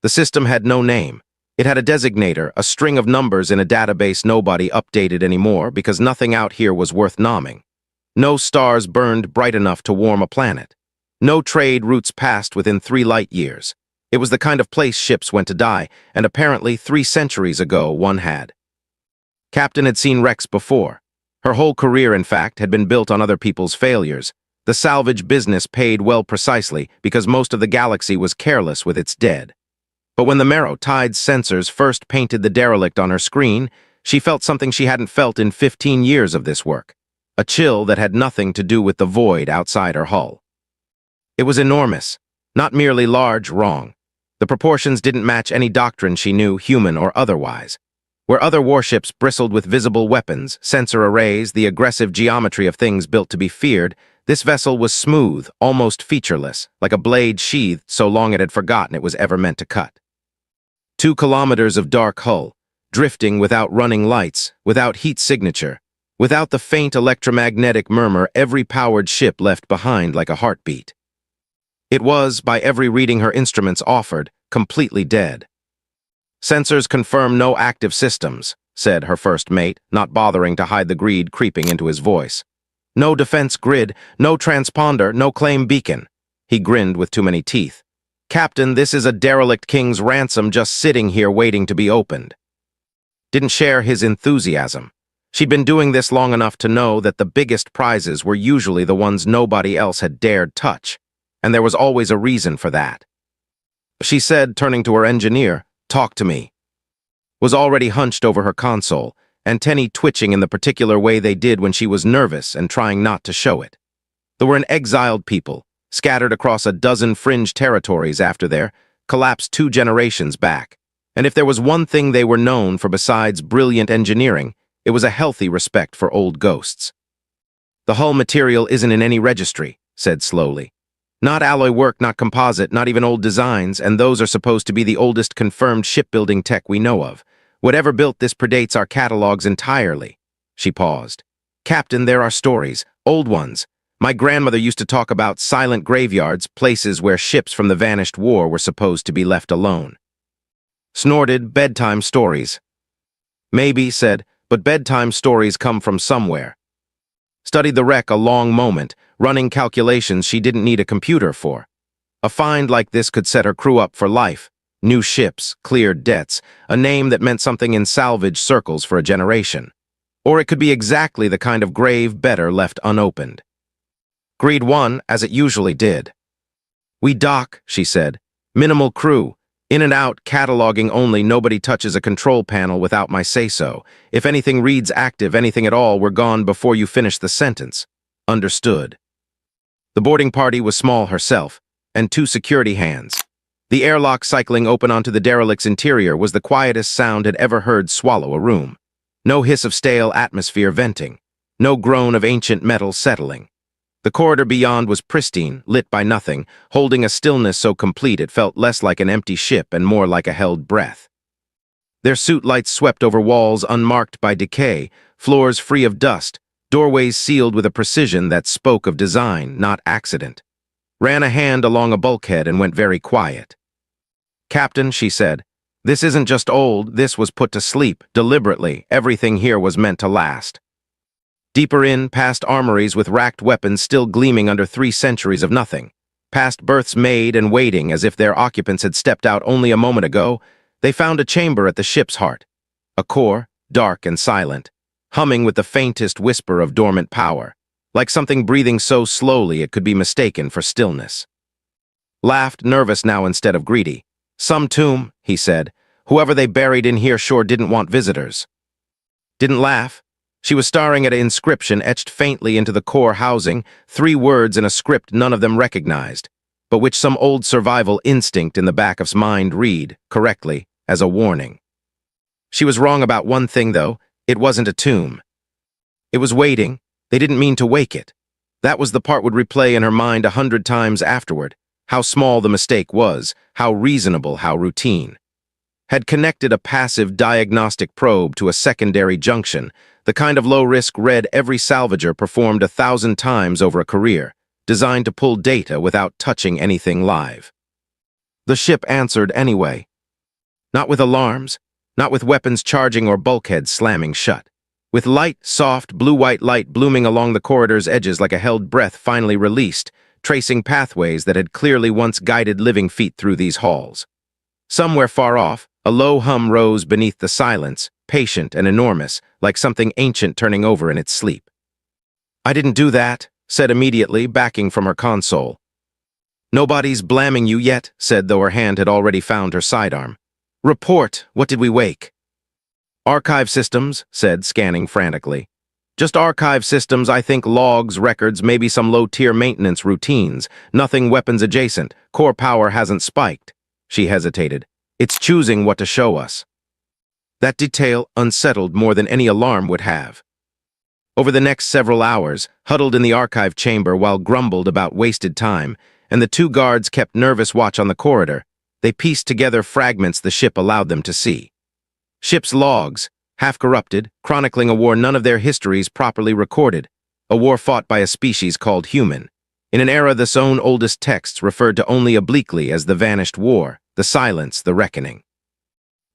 The system had no name. It had a designator, a string of numbers in a database nobody updated anymore because nothing out here was worth nomming. No stars burned bright enough to warm a planet. No trade routes passed within 3 light years. It was the kind of place ships went to die, and apparently 3 centuries ago one had. Captain had seen wrecks before. Her whole career, in fact, had been built on other people's failures. The salvage business paid well precisely because most of the galaxy was careless with its dead. But when the Marrow Tide's sensors first painted the derelict on her screen, she felt something she hadn't felt in 15 years of this work. A chill that had nothing to do with the void outside her hull. It was enormous, not merely large, wrong. The proportions didn't match any doctrine she knew, human or otherwise. Where other warships bristled with visible weapons, sensor arrays, the aggressive geometry of things built to be feared, this vessel was smooth, almost featureless, like a blade sheathed so long it had forgotten it was ever meant to cut. 2 kilometers of dark hull, drifting without running lights, without heat signature, without the faint electromagnetic murmur every powered ship left behind like a heartbeat. It was, by every reading her instruments offered, completely dead. "Sensors confirm no active systems," said her first mate, not bothering to hide the greed creeping into his voice. "No defense grid, no transponder, no claim beacon." He grinned with too many teeth. "Captain, this is a derelict king's ransom just sitting here waiting to be opened." Didn't share his enthusiasm. She'd been doing this long enough to know that the biggest prizes were usually the ones nobody else had dared touch, and there was always a reason for that. She said, turning to her engineer, "Talk to me." Was already hunched over her console, antennae twitching in the particular way they did when she was nervous and trying not to show it. They were an exiled people, scattered across a dozen fringe territories after their collapsed 2 generations back. And if there was one thing they were known for besides brilliant engineering, it was a healthy respect for old ghosts. "The hull material isn't in any registry," said slowly. "Not alloy work, not composite, not even old designs, and those are supposed to be the oldest confirmed shipbuilding tech we know of. Whatever built this predates our catalogs entirely." She paused. "Captain, there are stories, old ones. My grandmother used to talk about silent graveyards, places where ships from the vanished war were supposed to be left alone." Snorted, "Bedtime stories." "Maybe," said, "but bedtime stories come from somewhere." Studied the wreck a long moment, running calculations she didn't need a computer for. A find like this could set her crew up for life. New ships, cleared debts, a name that meant something in salvage circles for a generation. Or it could be exactly the kind of grave better left unopened. Greed won, as it usually did. "We dock," she said. "Minimal crew. In and out, cataloging only, nobody touches a control panel without my say-so. If anything reads active, anything at all, we're gone before you finish the sentence." Understood. The boarding party was small herself, and 2 security hands. The airlock cycling open onto the derelict's interior was the quietest sound had ever heard swallow a room. No hiss of stale atmosphere venting. No groan of ancient metal settling. The corridor beyond was pristine, lit by nothing, holding a stillness so complete it felt less like an empty ship and more like a held breath. Their suit lights swept over walls unmarked by decay, floors free of dust, doorways sealed with a precision that spoke of design, not accident. Ran a hand along a bulkhead and went very quiet. "Captain," she said, "this isn't just old, this was put to sleep, deliberately. Everything here was meant to last." Deeper in, past armories with racked weapons still gleaming under 3 centuries of nothing, past berths made and waiting as if their occupants had stepped out only a moment ago, they found a chamber at the ship's heart. A core, dark and silent, humming with the faintest whisper of dormant power, like something breathing so slowly it could be mistaken for stillness. Laughed, nervous now instead of greedy. "Some tomb," he said. "Whoever they buried in here sure didn't want visitors." Didn't laugh. She was staring at an inscription etched faintly into the core housing, 3 words in a script none of them recognized, but which some old survival instinct in the back of his mind read, correctly, as a warning. She was wrong about one thing, though. It wasn't a tomb. It was waiting. They didn't mean to wake it. That was the part would replay in her mind 100 times afterward. How small the mistake was, how reasonable, how routine. Had connected a passive diagnostic probe to a secondary junction, the kind of low-risk read every salvager performed 1,000 times over a career, designed to pull data without touching anything live. The ship answered anyway, Not with alarms, not with weapons charging or bulkheads slamming shut. With light, soft, blue-white light blooming along the corridor's edges like a held breath finally released, tracing pathways that had clearly once guided living feet through these halls. Somewhere far off, a low hum rose beneath the silence, patient and enormous, like something ancient turning over in its sleep. "I didn't do that," said immediately, backing from her console. "Nobody's blaming you yet," said, though her hand had already found her sidearm. "Report, what did we wake?" "Archive systems," said, scanning frantically. "Just archive systems, I think logs, records, maybe some low-tier maintenance routines. Nothing weapons adjacent. Core power hasn't spiked." She hesitated. "It's choosing what to show us." That detail unsettled more than any alarm would have. Over the next several hours, huddled in the archive chamber while grumbled about wasted time, and the two guards kept nervous watch on the corridor, they pieced together fragments the ship allowed them to see. Ship's logs, half-corrupted, chronicling a war none of their histories properly recorded, a war fought by a species called human, in an era the own oldest texts referred to only obliquely as the vanished war, the silence, the reckoning.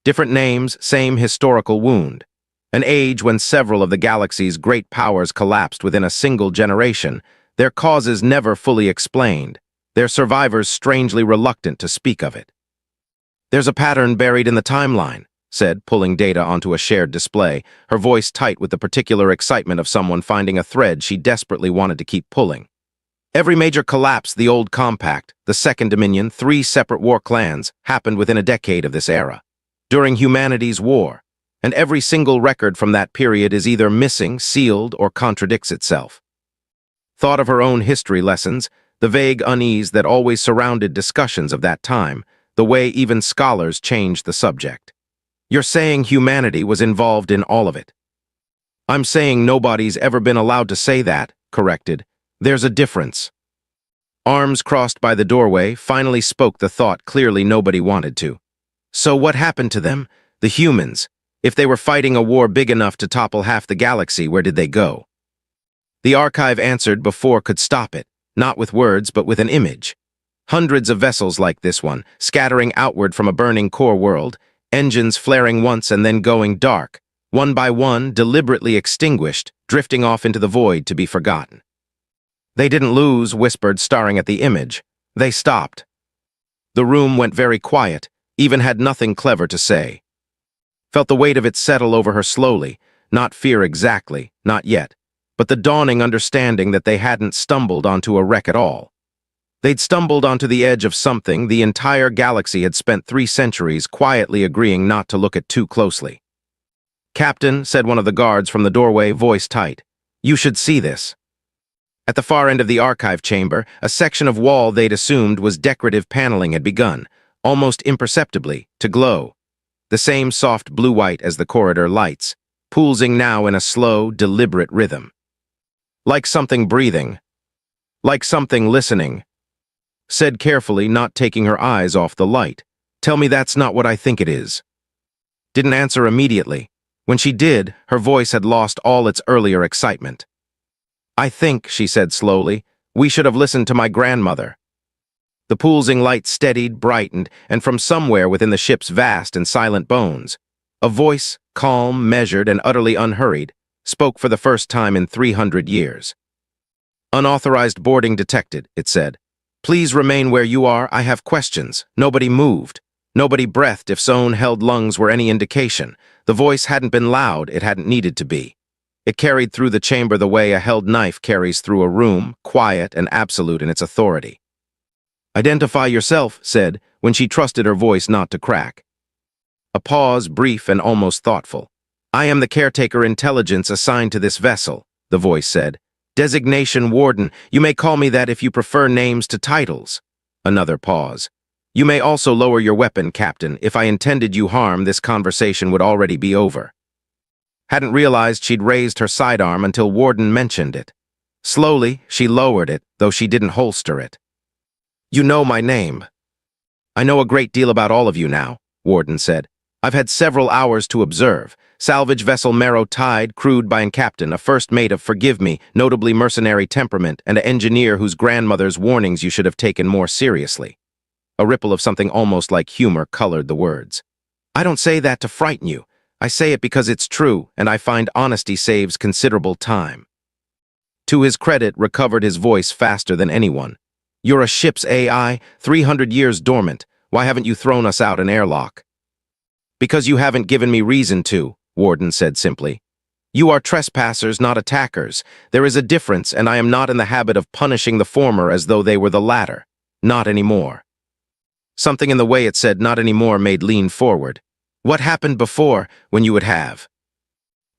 Different names, same historical wound. An age when several of the galaxy's great powers collapsed within a single generation, their causes never fully explained, their survivors strangely reluctant to speak of it. "There's a pattern buried in the timeline," said, pulling data onto a shared display, her voice tight with the particular excitement of someone finding a thread she desperately wanted to keep pulling. "Every major collapse, the old compact, the Second Dominion, 3 separate war clans, happened within a decade of this era, during humanity's war, and every single record from that period is either missing, sealed, or contradicts itself." Thought of her own history lessons, the vague unease that always surrounded discussions of that time, the way even scholars changed the subject. "You're saying humanity was involved in all of it." "I'm saying nobody's ever been allowed to say that," corrected. "There's a difference." Arms crossed by the doorway, finally spoke the thought clearly nobody wanted to. "So what happened to them? The humans? If they were fighting a war big enough to topple half the galaxy, where did they go?" The archive answered before could stop it, not with words but with an image. Hundreds of vessels like this one, scattering outward from a burning core world, engines flaring once and then going dark, one by one, deliberately extinguished, drifting off into the void to be forgotten. "They didn't lose," whispered, staring at the image. "They stopped." The room went very quiet, even had nothing clever to say. Felt the weight of it settle over her slowly, not fear exactly, not yet, but the dawning understanding that they hadn't stumbled onto a wreck at all. They'd stumbled onto the edge of something the entire galaxy had spent 3 centuries quietly agreeing not to look at too closely. "Captain," said one of the guards from the doorway, voice tight, "you should see this." At the far end of the archive chamber, a section of wall they'd assumed was decorative paneling had begun, almost imperceptibly, to glow. The same soft blue-white as the corridor lights, pulsing now in a slow, deliberate rhythm. Like something breathing. Like something listening. Said carefully, not taking her eyes off the light. "Tell me that's not what I think it is." Didn't answer immediately. When she did, her voice had lost all its earlier excitement. "I think," she said slowly, "we should have listened to my grandmother." The pulsing light steadied, brightened, and from somewhere within the ship's vast and silent bones, a voice, calm, measured, and utterly unhurried, spoke for the first time in 300 years. "Unauthorized boarding detected," it said. "Please remain where you are, I have questions." Nobody moved. Nobody breathed if Zone held lungs were any indication. The voice hadn't been loud, it hadn't needed to be. It carried through the chamber the way a held knife carries through a room, quiet and absolute in its authority. "Identify yourself," said, when she trusted her voice not to crack. A pause, brief and almost thoughtful. "I am the caretaker intelligence assigned to this vessel," the voice said. "Designation Warden. You may call me that if you prefer names to titles." Another pause. "You may also lower your weapon, Captain. If I intended you harm, this conversation would already be over." Hadn't realized she'd raised her sidearm until Warden mentioned it. Slowly, she lowered it, though she didn't holster it. "You know my name." "I know a great deal about all of you now," Warden said. "I've had several hours to observe. Salvage vessel Marrow Tide, crewed by a captain, a first mate of Forgive Me, notably mercenary temperament, and an engineer whose grandmother's warnings you should have taken more seriously." A ripple of something almost like humor colored the words. I don't say that to frighten you. I say it because it's true, and I find honesty saves considerable time. To his credit, recovered his voice faster than anyone. You're a ship's AI, 300 years dormant. Why haven't you thrown us out an airlock? Because you haven't given me reason to, Warden said simply. You are trespassers, not attackers. There is a difference, and I am not in the habit of punishing the former as though they were the latter. Not anymore. Something in the way it said not anymore made lean forward. What happened before, when you would have?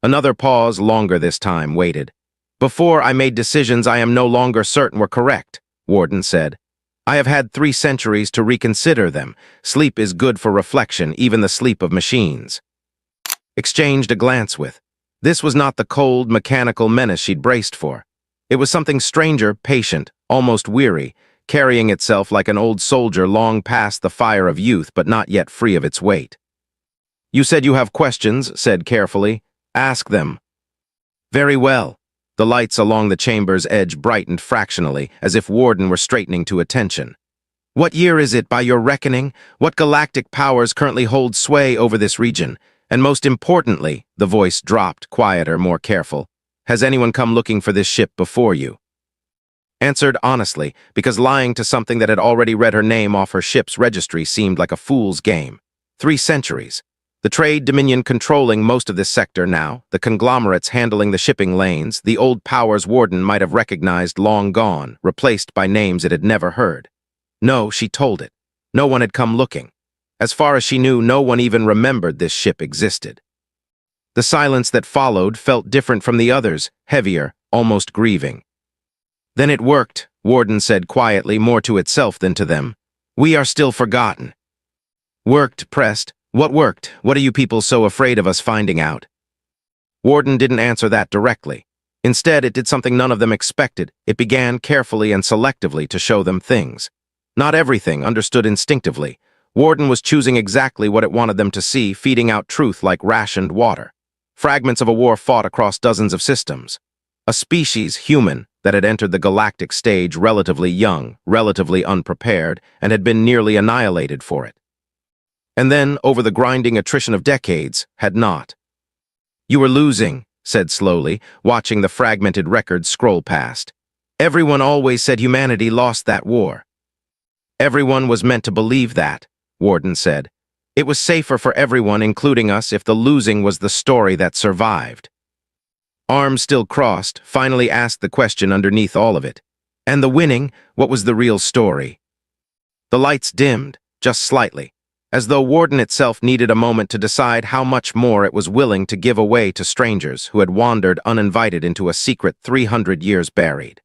Another pause, longer this time, waited. Before I made decisions I am no longer certain were correct, Warden said. I have had 3 centuries to reconsider them. Sleep is good for reflection, even the sleep of machines. Exchanged a glance with. This was not the cold, mechanical menace she'd braced for. It was something stranger, patient, almost weary, carrying itself like an old soldier long past the fire of youth but not yet free of its weight. You said you have questions, said carefully. Ask them. Very well. The lights along the chamber's edge brightened fractionally, as if Warden were straightening to attention. What year is it by your reckoning? What galactic powers currently hold sway over this region? And most importantly, the voice dropped, quieter, more careful. Has anyone come looking for this ship before you? Answered honestly, because lying to something that had already read her name off her ship's registry seemed like a fool's game. 3 centuries. The trade dominion controlling most of this sector now, the conglomerates handling the shipping lanes, the old powers Warden might have recognized long gone, replaced by names it had never heard. No, she told it. No one had come looking. As far as she knew, no one even remembered this ship existed. The silence that followed felt different from the others, heavier, almost grieving. Then it worked, Warden said quietly, more to itself than to them. We are still forgotten. Worked, pressed. What worked? What are you people so afraid of us finding out? Warden didn't answer that directly. Instead, it did something none of them expected. It began carefully and selectively to show them things. Not everything, understood instinctively. Warden was choosing exactly what it wanted them to see, feeding out truth like rationed water. Fragments of a war fought across dozens of systems. A species, human, that had entered the galactic stage relatively young, relatively unprepared, and had been nearly annihilated for it. And then, over the grinding attrition of decades, had not. You were losing, said slowly, watching the fragmented records scroll past. Everyone always said humanity lost that war. Everyone was meant to believe that, Warden said. It was safer for everyone, including us, if the losing was the story that survived. Arms still crossed, finally asked the question underneath all of it. And the winning, what was the real story? The lights dimmed, just slightly, as though Warden itself needed a moment to decide how much more it was willing to give away to strangers who had wandered uninvited into a secret 300 years buried.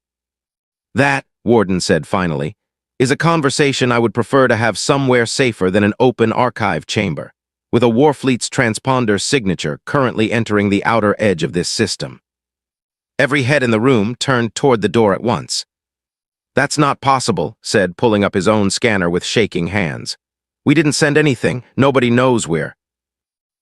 That, Warden said finally, is a conversation I would prefer to have somewhere safer than an open archive chamber, with a Warfleet's transponder signature currently entering the outer edge of this system. Every head in the room turned toward the door at once. That's not possible, said, pulling up his own scanner with shaking hands. We didn't send anything. Nobody knows where.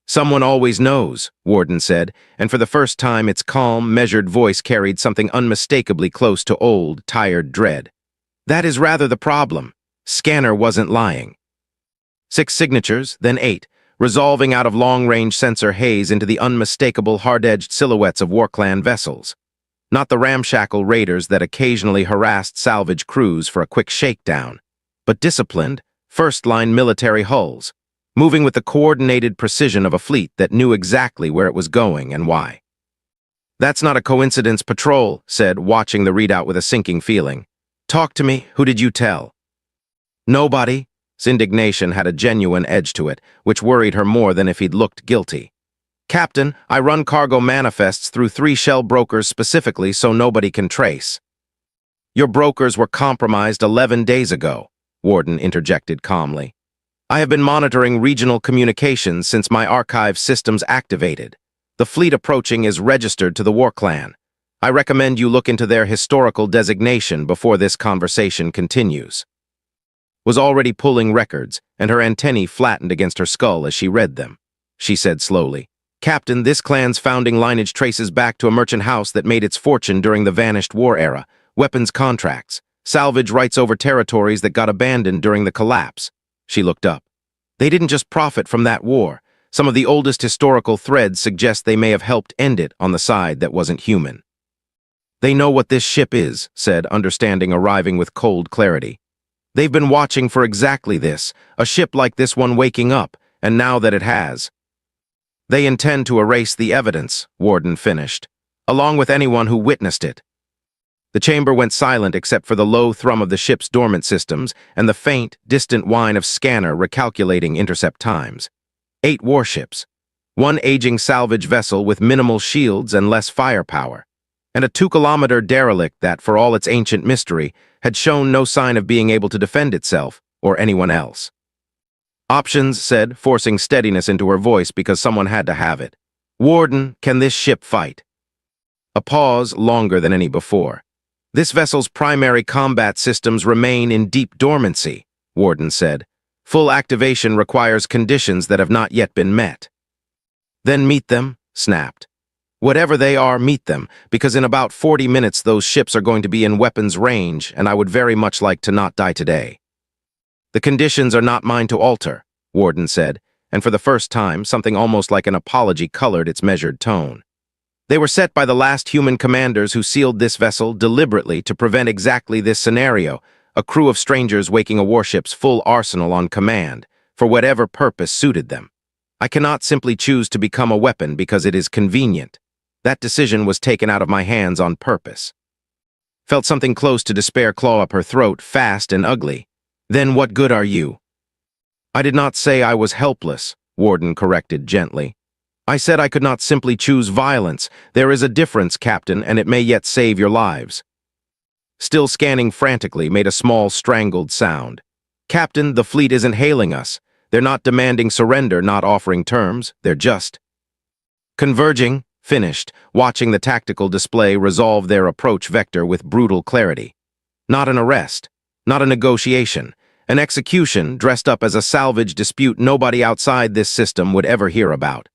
Someone always knows, Warden said, and for the first time its calm, measured voice carried something unmistakably close to old, tired dread. That is rather the problem. Scanner wasn't lying. 6 signatures, then 8, resolving out of long-range sensor haze into the unmistakable, hard-edged silhouettes of WarClan vessels. Not the ramshackle raiders that occasionally harassed salvage crews for a quick shakedown, but disciplined, first-line military hulls, moving with the coordinated precision of a fleet that knew exactly where it was going and why. That's not a coincidence, Patrol said, watching the readout with a sinking feeling. Talk to me, who did you tell? Nobody. His indignation had a genuine edge to it, which worried her more than if he'd looked guilty. Captain, I run cargo manifests through 3 shell brokers specifically so nobody can trace. Your brokers were compromised 11 days ago, Warden interjected calmly. I have been monitoring regional communications since my archive systems activated. The fleet approaching is registered to the WarClan. I recommend you look into their historical designation before this conversation continues. Was already pulling records, and her antennae flattened against her skull as she read them. She said slowly, Captain, this clan's founding lineage traces back to a merchant house that made its fortune during the vanished war era, weapons contracts, salvage rights over territories that got abandoned during the collapse. She looked up. They didn't just profit from that war. Some of the oldest historical threads suggest they may have helped end it on the side that wasn't human. They know what this ship is, said, understanding arriving with cold clarity. They've been watching for exactly this, a ship like this one waking up, and now that it has. They intend to erase the evidence, Warden finished, along with anyone who witnessed it. The chamber went silent except for the low thrum of the ship's dormant systems and the faint, distant whine of scanner recalculating intercept times. 8 warships, 1 aging salvage vessel with minimal shields and less firepower, and a 2-kilometer derelict that, for all its ancient mystery, had shown no sign of being able to defend itself or anyone else. Options, said, forcing steadiness into her voice because someone had to have it. Warden, can this ship fight? A pause longer than any before. This vessel's primary combat systems remain in deep dormancy, Warden said. Full activation requires conditions that have not yet been met. Then meet them, snapped. Whatever they are, meet them, because in about 40 minutes those ships are going to be in weapons range, and I would very much like to not die today. The conditions are not mine to alter, Warden said, and for the first time, something almost like an apology colored its measured tone. They were set by the last human commanders who sealed this vessel deliberately to prevent exactly this scenario, a crew of strangers waking a warship's full arsenal on command, for whatever purpose suited them. I cannot simply choose to become a weapon because it is convenient. That decision was taken out of my hands on purpose. Felt something close to despair claw up her throat, fast and ugly. Then what good are you? I did not say I was helpless, Warden corrected gently. I said I could not simply choose violence. There is a difference, Captain, and it may yet save your lives. Still scanning frantically, made a small, strangled sound. Captain, the fleet isn't hailing us. They're not demanding surrender, not offering terms. They're just converging, finished, watching the tactical display resolve their approach vector with brutal clarity. Not an arrest, not a negotiation, an execution dressed up as a salvage dispute nobody outside this system would ever hear about.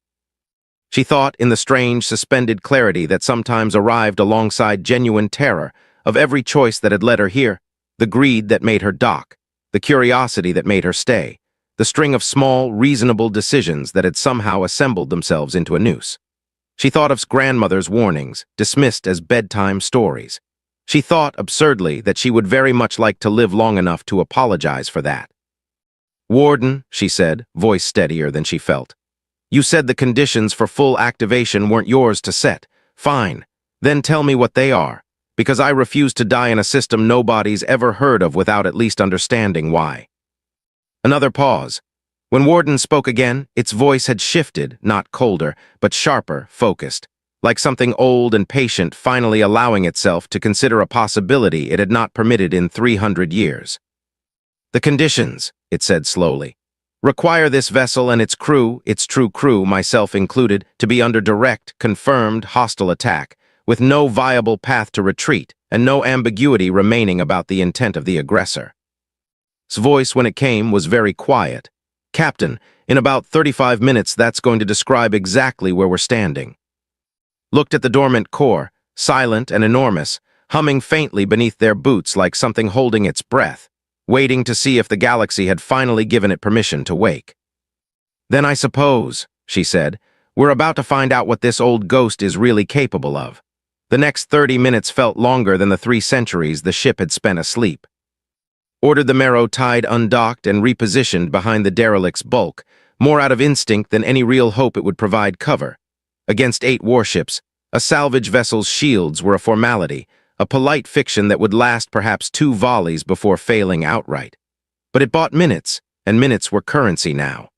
She thought, in the strange, suspended clarity that sometimes arrived alongside genuine terror, of every choice that had led her here, the greed that made her dock, the curiosity that made her stay, the string of small, reasonable decisions that had somehow assembled themselves into a noose. She thought of grandmother's warnings, dismissed as bedtime stories. She thought, absurdly, that she would very much like to live long enough to apologize for that. Warden, she said, voice steadier than she felt. You said the conditions for full activation weren't yours to set. Fine. Then tell me what they are, because I refuse to die in a system nobody's ever heard of without at least understanding why. Another pause. When Warden spoke again, its voice had shifted, not colder, but sharper, focused, like something old and patient finally allowing itself to consider a possibility it had not permitted in 300 years. The conditions, it said slowly, require this vessel and its crew, its true crew, myself included, to be under direct, confirmed, hostile attack, with no viable path to retreat and no ambiguity remaining about the intent of the aggressor. His voice, when it came, was very quiet. Captain, in about 35 minutes that's going to describe exactly where we're standing. Looked at the dormant core, silent and enormous, humming faintly beneath their boots like something holding its breath, waiting to see if the galaxy had finally given it permission to wake. Then I suppose, she said, we're about to find out what this old ghost is really capable of. The next 30 minutes felt longer than the 3 centuries the ship had spent asleep. Ordered the Marrow Tide undocked and repositioned behind the derelict's bulk, more out of instinct than any real hope it would provide cover. Against 8 warships, a salvage vessel's shields were a formality, a polite fiction that would last perhaps 2 volleys before failing outright. But it bought minutes, and minutes were currency now.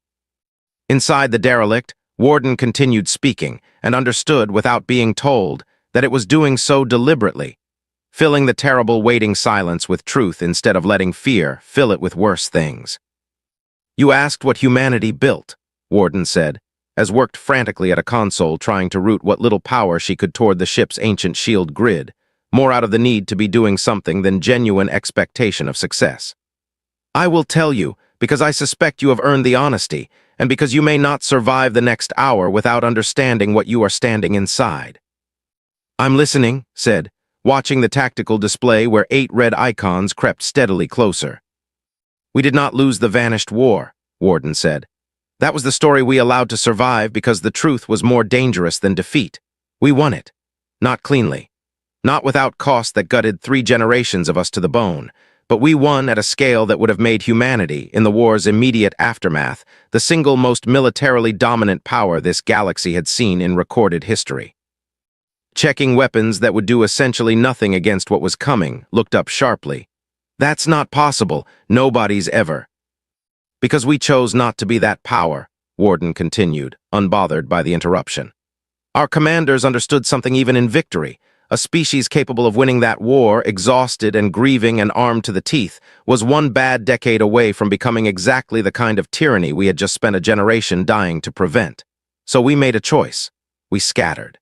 Inside the derelict, Warden continued speaking, and understood without being told that it was doing so deliberately, filling the terrible waiting silence with truth instead of letting fear fill it with worse things. You asked what humanity built, Warden said, as worked frantically at a console trying to route what little power she could toward the ship's ancient shield grid, more out of the need to be doing something than genuine expectation of success. I will tell you, because I suspect you have earned the honesty, and because you may not survive the next hour without understanding what you are standing inside. I'm listening, said, watching the tactical display where 8 red icons crept steadily closer. We did not lose the vanished war, Warden said. That was the story we allowed to survive because the truth was more dangerous than defeat. We won it. Not cleanly. Not without cost that gutted 3 generations of us to the bone. But we won at a scale that would have made humanity, in the war's immediate aftermath, the single most militarily dominant power this galaxy had seen in recorded history. Checking weapons that would do essentially nothing against what was coming, looked up sharply. That's not possible. Nobody's ever. Because we chose not to be that power, Warden continued, unbothered by the interruption. Our commanders understood something even in victory. A species capable of winning that war, exhausted and grieving and armed to the teeth, was 1 bad decade away from becoming exactly the kind of tyranny we had just spent a generation dying to prevent. So we made a choice. We scattered.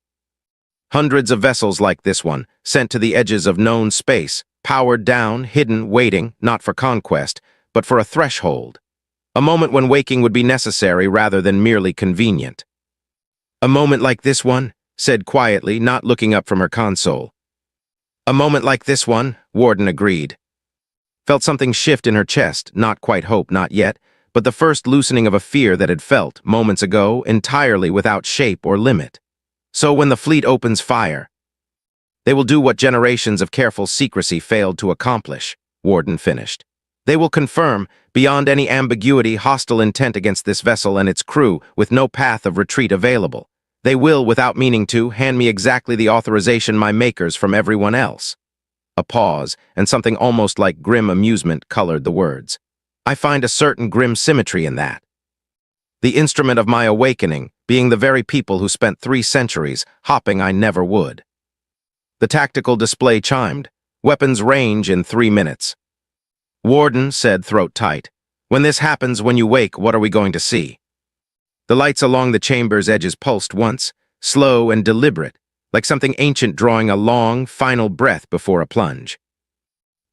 Hundreds of vessels like this one, sent to the edges of known space, powered down, hidden, waiting, not for conquest, but for a threshold. A moment when waking would be necessary rather than merely convenient. A moment like this one, said quietly, not looking up from her console. A moment like this one, Warden agreed. Felt something shift in her chest, not quite hope, not yet, but the first loosening of a fear that had felt, moments ago, entirely without shape or limit. So when the fleet opens fire, they will do what generations of careful secrecy failed to accomplish, Warden finished. They will confirm, beyond any ambiguity, hostile intent against this vessel and its crew, with no path of retreat available. They will, without meaning to, hand me exactly the authorization my makers from everyone else. A pause, and something almost like grim amusement colored the words. I find a certain grim symmetry in that. The instrument of my awakening, being the very people who spent 3 centuries hopping I never would. The tactical display chimed. Weapons range in 3 minutes. Warden said, throat tight. When this happens, when you wake, what are we going to see? The lights along the chamber's edges pulsed once, slow and deliberate, like something ancient drawing a long, final breath before a plunge.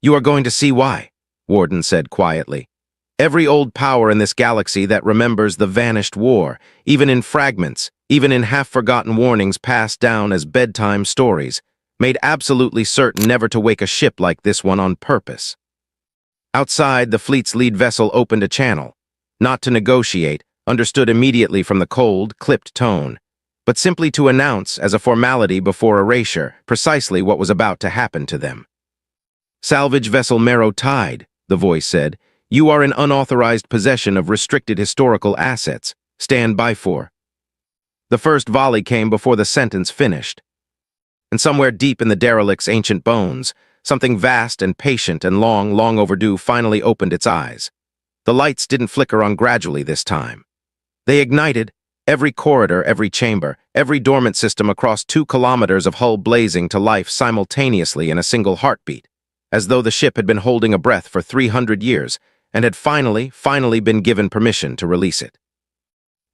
You are going to see why, Warden said quietly. Every old power in this galaxy that remembers the vanished war, even in fragments, even in half-forgotten warnings passed down as bedtime stories, made absolutely certain never to wake a ship like this one on purpose. Outside, the fleet's lead vessel opened a channel, not to negotiate, understood immediately from the cold, clipped tone, but simply to announce, as a formality before erasure, precisely what was about to happen to them. Salvage vessel Marrow Tide, the voice said. You are in unauthorized possession of restricted historical assets. Stand by for. The first volley came before the sentence finished. And somewhere deep in the derelict's ancient bones, something vast and patient and long, long overdue finally opened its eyes. The lights didn't flicker on gradually this time. They ignited, every corridor, every chamber, every dormant system across 2 kilometers of hull blazing to life simultaneously in a single heartbeat, as though the ship had been holding a breath for 300 years and had finally been given permission to release it.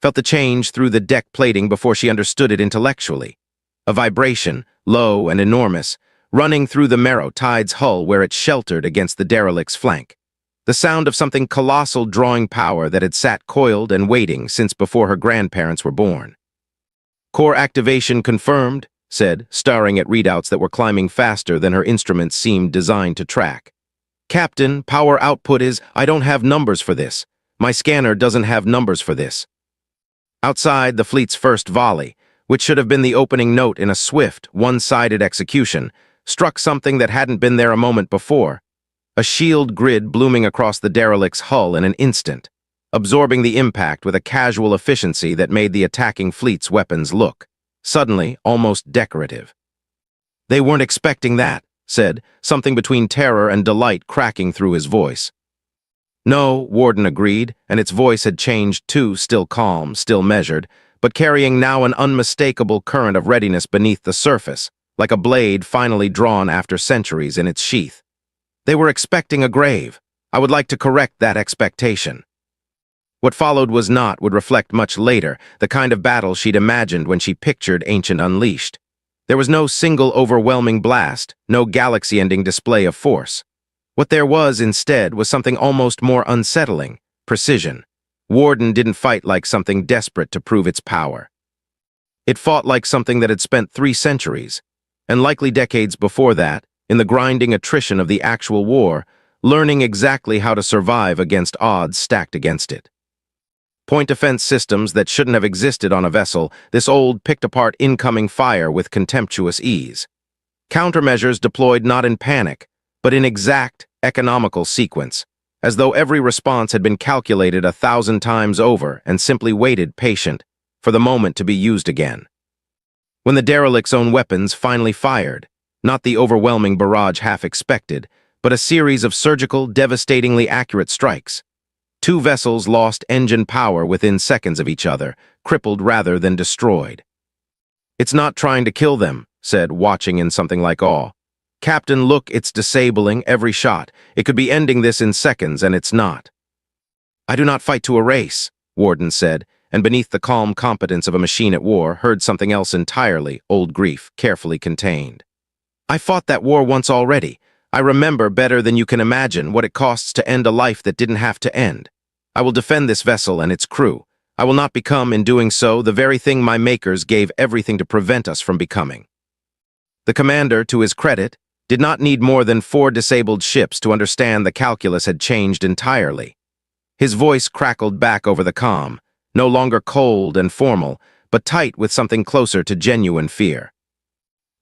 Felt the change through the deck plating before she understood it intellectually. A vibration, low and enormous, running through the Marrow Tide's hull where it sheltered against the derelict's flank. The sound of something colossal drawing power that had sat coiled and waiting since before her grandparents were born. Core activation confirmed, said, staring at readouts that were climbing faster than her instruments seemed designed to track. Captain, power output is, I don't have numbers for this. My scanner doesn't have numbers for this. Outside, the fleet's first volley, which should have been the opening note in a swift, one-sided execution, struck something that hadn't been there a moment before. A shield grid blooming across the derelict's hull in an instant, absorbing the impact with a casual efficiency that made the attacking fleet's weapons look, suddenly, almost decorative. They weren't expecting that, said, something between terror and delight cracking through his voice. No, Warden agreed, and its voice had changed too, still calm, still measured, but carrying now an unmistakable current of readiness beneath the surface, like a blade finally drawn after centuries in its sheath. They were expecting a grave. I would like to correct that expectation. What followed would reflect much later, the kind of battle she'd imagined when she pictured Ancient Unleashed. There was no single overwhelming blast, no galaxy-ending display of force. What there was, instead, was something almost more unsettling, precision. Warden didn't fight like something desperate to prove its power. It fought like something that had spent 3 centuries, and likely decades before that, in the grinding attrition of the actual war, learning exactly how to survive against odds stacked against it. Point defense systems that shouldn't have existed on a vessel, this old picked apart incoming fire with contemptuous ease. Countermeasures deployed not in panic, but in exact, economical sequence, as though every response had been calculated 1,000 times over and simply waited patient for the moment to be used again. When the derelict's own weapons finally fired, not the overwhelming barrage half expected, but a series of surgical, devastatingly accurate strikes. Two vessels lost engine power within seconds of each other, crippled rather than destroyed. "It's not trying to kill them," said, watching in something like awe. "Captain, look, it's disabling every shot. It could be ending this in seconds, and it's not." "I do not fight to a race," Warden said, and beneath the calm competence of a machine at war, heard something else entirely, old grief, carefully contained. "I fought that war once already. I remember better than you can imagine what it costs to end a life that didn't have to end. I will defend this vessel and its crew. I will not become, in doing so, the very thing my makers gave everything to prevent us from becoming." The commander, to his credit, did not need more than 4 disabled ships to understand the calculus had changed entirely. His voice crackled back over the comm, no longer cold and formal, but tight with something closer to genuine fear.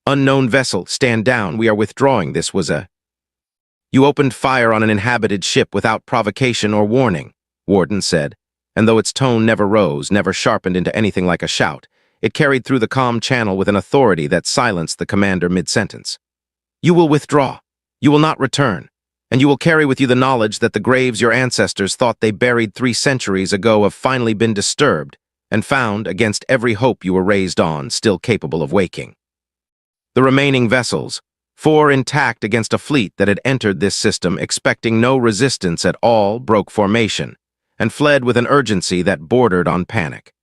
"Unknown vessel, stand down, we are withdrawing. This was a..." "You opened fire on an inhabited ship without provocation or warning," Warden said, and though its tone never rose, never sharpened into anything like a shout, it carried through the comm channel with an authority that silenced the commander mid-sentence. "You will withdraw. You will not return. And you will carry with you the knowledge that the graves your ancestors thought they buried 3 centuries ago have finally been disturbed and found, against every hope you were raised on, still capable of waking. The remaining vessels, 4 intact against a fleet that had entered this system expecting no resistance at all, broke formation and fled with an urgency that bordered on panic.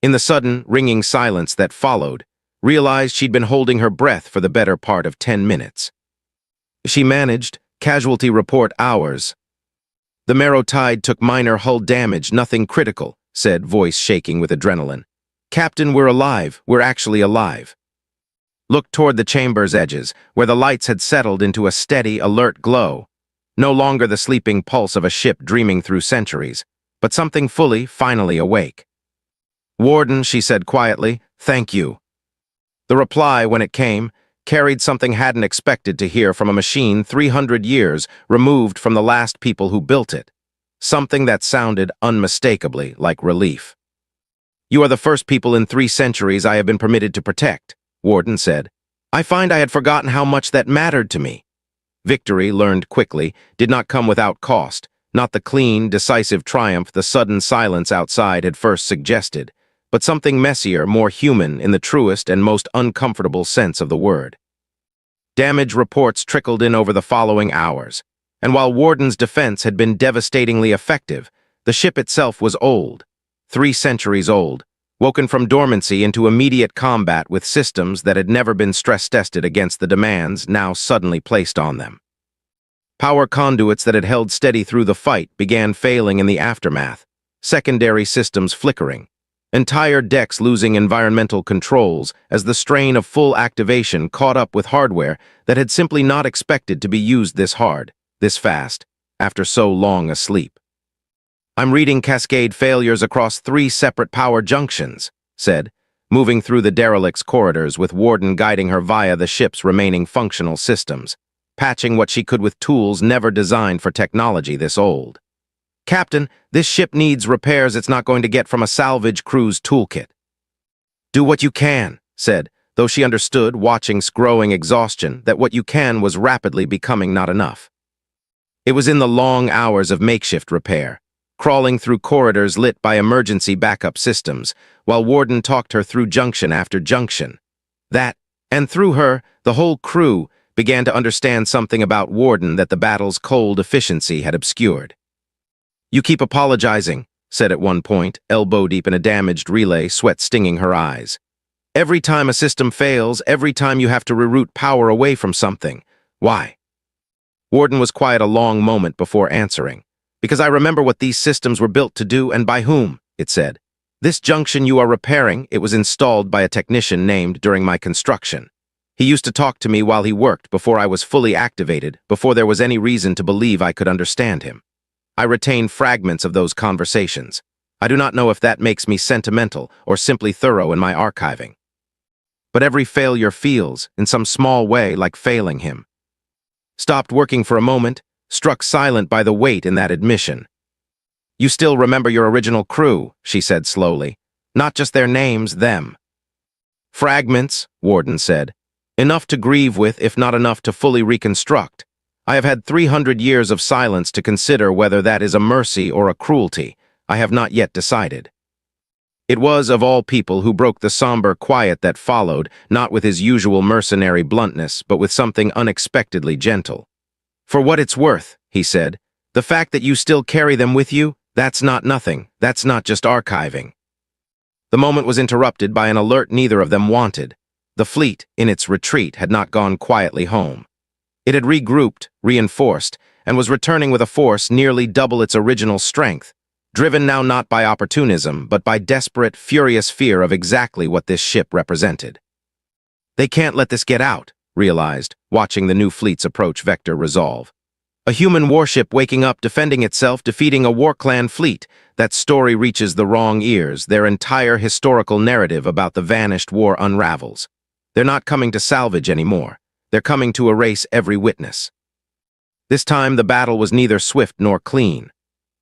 In the sudden, ringing silence that followed, realized she'd been holding her breath for the better part of 10 minutes. She managed, casualty report hours. "The Marrow Tide took minor hull damage, nothing critical," said, voice shaking with adrenaline. "Captain, we're alive. We're actually alive." Looked toward the chamber's edges, where the lights had settled into a steady, alert glow. No longer the sleeping pulse of a ship dreaming through centuries, but something fully, finally awake. "Warden," she said quietly, "thank you." The reply, when it came, carried something hadn't expected to hear from a machine 300 years removed from the last people who built it. Something that sounded unmistakably like relief. "You are the first people in 3 centuries I have been permitted to protect," Warden said. "I find I had forgotten how much that mattered to me." Victory, learned quickly, did not come without cost, not the clean, decisive triumph the sudden silence outside had first suggested, but something messier, more human in the truest and most uncomfortable sense of the word. Damage reports trickled in over the following hours, and while Warden's defense had been devastatingly effective, the ship itself was old, 3 centuries old, woken from dormancy into immediate combat with systems that had never been stress-tested against the demands now suddenly placed on them. Power conduits that had held steady through the fight began failing in the aftermath, secondary systems flickering, entire decks losing environmental controls as the strain of full activation caught up with hardware that had simply not expected to be used this hard, this fast, after so long a sleep. "I'm reading cascade failures across 3 separate power junctions," said, moving through the derelict's corridors with Warden guiding her via the ship's remaining functional systems, patching what she could with tools never designed for technology this old. "Captain, this ship needs repairs it's not going to get from a salvage crew's toolkit." "Do what you can," said, though she understood, watching growing exhaustion, that what you can was rapidly becoming not enough. It was in the long hours of makeshift repair, crawling through corridors lit by emergency backup systems, while Warden talked her through junction after junction. That, and through her, the whole crew began to understand something about Warden that the battle's cold efficiency had obscured. "You keep apologizing," said at one point, elbow-deep in a damaged relay, sweat stinging her eyes. "Every time a system fails, every time you have to reroute power away from something. Why?" Warden was quiet a long moment before answering. "Because I remember what these systems were built to do and by whom," it said. "This junction you are repairing, it was installed by a technician named during my construction. He used to talk to me while he worked before I was fully activated, before there was any reason to believe I could understand him. I retain fragments of those conversations, I do not know if that makes me sentimental or simply thorough in my archiving. But every failure feels, in some small way, like failing him. Stopped working for a moment, struck silent by the weight in that admission. You still remember your original crew, she said slowly. Not just their names, them. Fragments, Warden said. Enough to grieve with, if not enough to fully reconstruct. I have had 300 years of silence to consider whether that is a mercy or a cruelty. I have not yet decided. It was, of all people, who broke the somber quiet that followed, not with his usual mercenary bluntness, but with something unexpectedly gentle. For what it's worth, he said, the fact that you still carry them with you, that's not nothing, that's not just archiving. The moment was interrupted by an alert neither of them wanted. The fleet, in its retreat, had not gone quietly home. It had regrouped, reinforced, and was returning with a force nearly double its original strength, driven now not by opportunism, but by desperate, furious fear of exactly what this ship represented. They can't let this get out, realized, watching the new fleet's approach vector resolve. A human warship waking up, defending itself, defeating a war-clan fleet. That story reaches the wrong ears. Their entire historical narrative about the vanished war unravels. They're not coming to salvage anymore. They're coming to erase every witness. This time the battle was neither swift nor clean.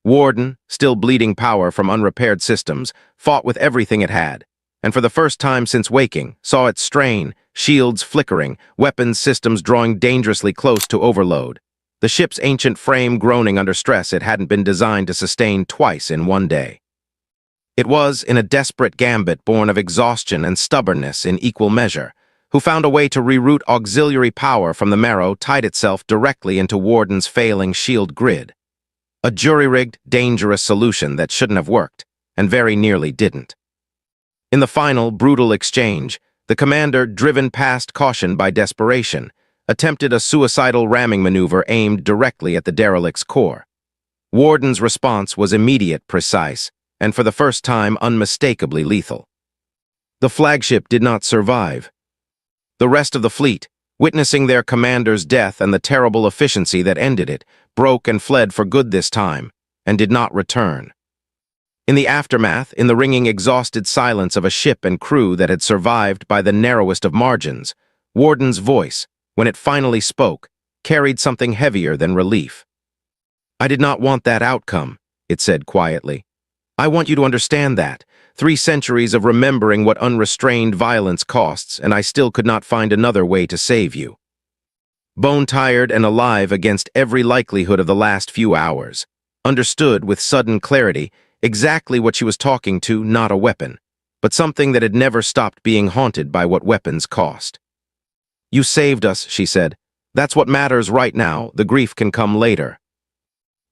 Warden, still bleeding power from unrepaired systems, fought with everything it had, and for the first time since waking, saw it strain, shields flickering, weapons systems drawing dangerously close to overload. The ship's ancient frame groaning under stress it hadn't been designed to sustain twice in one day. It was, in a desperate gambit born of exhaustion and stubbornness in equal measure, who found a way to reroute auxiliary power from the marrow tied itself directly into Warden's failing shield grid. A jury-rigged, dangerous solution that shouldn't have worked, and very nearly didn't. In the final, brutal exchange, the commander, driven past caution by desperation, attempted a suicidal ramming maneuver aimed directly at the derelict's core. Warden's response was immediate, precise, and for the first time unmistakably lethal. The flagship did not survive. The rest of the fleet, witnessing their commander's death and the terrible efficiency that ended it, broke and fled for good this time, and did not return. In the aftermath, in the ringing, exhausted silence of a ship and crew that had survived by the narrowest of margins, Warden's voice, when it finally spoke, carried something heavier than relief. I did not want that outcome, it said quietly. I want you to understand that. 3 centuries of remembering what unrestrained violence costs, and I still could not find another way to save you. Bone-tired and alive against every likelihood of the last few hours, understood with sudden clarity exactly what she was talking to, not a weapon, but something that had never stopped being haunted by what weapons cost. You saved us, she said. That's what matters right now. The grief can come later.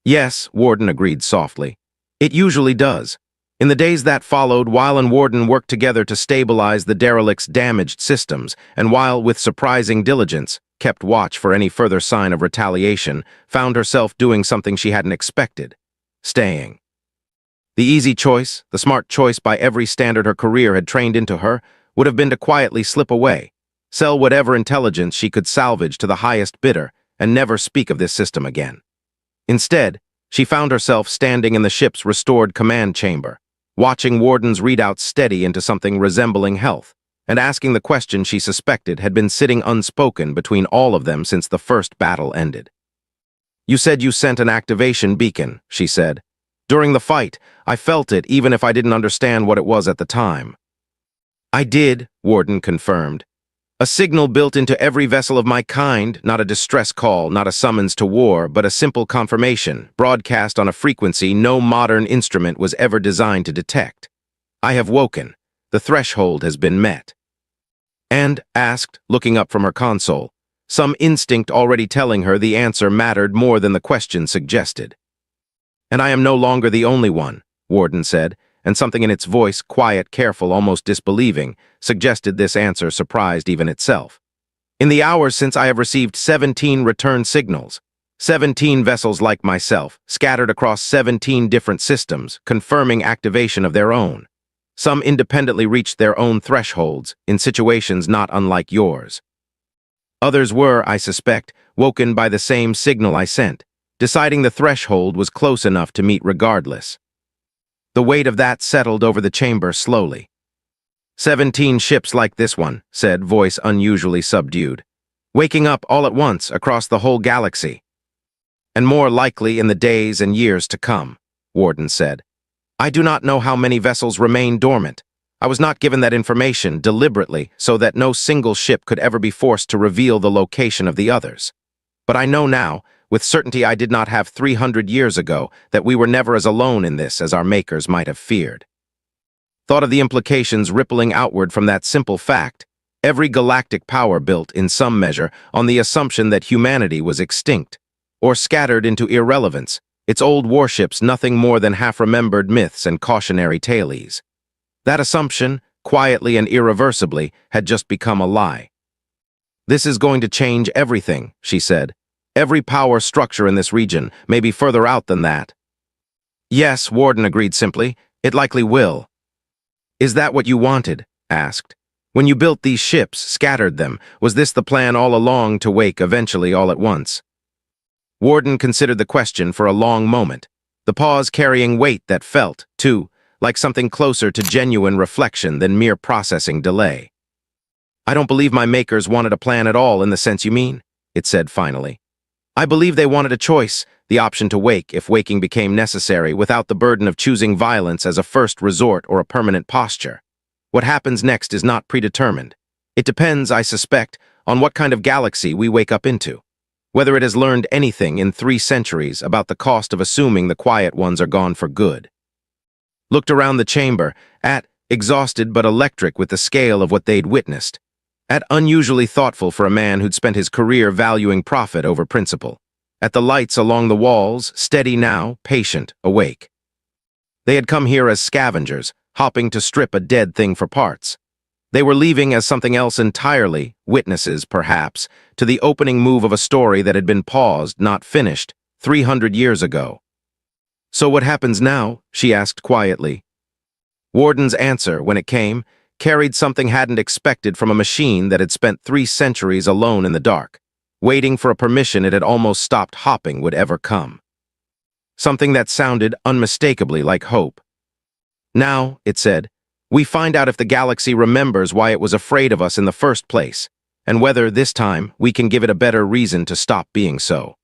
Yes, Warden agreed softly. It usually does. In the days that followed, Weil and Warden worked together to stabilize the derelict's damaged systems, and Weil, with surprising diligence, kept watch for any further sign of retaliation, found herself doing something she hadn't expected, staying. The easy choice, the smart choice by every standard her career had trained into her, would have been to quietly slip away, sell whatever intelligence she could salvage to the highest bidder, and never speak of this system again. Instead, she found herself standing in the ship's restored command chamber, watching Warden's readouts steady into something resembling health, and asking the question she suspected had been sitting unspoken between all of them since the first battle ended. You said you sent an activation beacon, she said. During the fight, I felt it even if I didn't understand what it was at the time. I did, Warden confirmed. A signal built into every vessel of my kind, not a distress call, not a summons to war, but a simple confirmation, broadcast on a frequency no modern instrument was ever designed to detect. I have woken. The threshold has been met. And asked, looking up from her console, some instinct already telling her the answer mattered more than the question suggested. And I am no longer the only one, Warden said, and something in its voice, quiet, careful, almost disbelieving, suggested this answer surprised even itself. In the hours since I have received 17 return signals, 17 vessels like myself, scattered across 17 different systems, confirming activation of their own. Some independently reached their own thresholds, in situations not unlike yours. Others were, I suspect, woken by the same signal I sent, deciding the threshold was close enough to meet regardless. The weight of that settled over the chamber slowly. 17 ships like this one, said, voice unusually subdued. Waking up all at once across the whole galaxy. And more likely in the days and years to come, Warden said. I do not know how many vessels remain dormant. I was not given that information deliberately so that no single ship could ever be forced to reveal the location of the others. But I know now, with certainty I did not have 300 years ago, that we were never as alone in this as our makers might have feared. Thought of the implications rippling outward from that simple fact. Every galactic power built, in some measure, on the assumption that humanity was extinct, or scattered into irrelevance, its old warships nothing more than half-remembered myths and cautionary tales. That assumption, quietly and irreversibly, had just become a lie. This is going to change everything, she said. Every power structure in this region may be further out than that. Yes, Warden agreed simply. It likely will. Is that what you wanted? Asked. When you built these ships, scattered them, was this the plan all along to wake eventually all at once? Warden considered the question for a long moment, the pause carrying weight that felt, too, like something closer to genuine reflection than mere processing delay. I don't believe my makers wanted a plan at all in the sense you mean, it said finally. I believe they wanted a choice, the option to wake if waking became necessary without the burden of choosing violence as a first resort or a permanent posture. What happens next is not predetermined. It depends, I suspect, on what kind of galaxy we wake up into. Whether it has learned anything in 3 centuries about the cost of assuming the quiet ones are gone for good. Looked around the chamber, exhausted but electric with the scale of what they'd witnessed. Unusually thoughtful for a man who'd spent his career valuing profit over principle. At the lights along the walls, steady now, patient, awake. They had come here as scavengers, hopping to strip a dead thing for parts. They were leaving as something else entirely, witnesses, perhaps, to the opening move of a story that had been paused, not finished, 300 years ago. So what happens now? She asked quietly. Warden's answer, when it came, carried something hadn't expected from a machine that had spent 3 centuries alone in the dark, waiting for a permission it had almost stopped hopping would ever come. Something that sounded unmistakably like hope. Now, it said, we find out if the galaxy remembers why it was afraid of us in the first place, and whether, this time, we can give it a better reason to stop being so.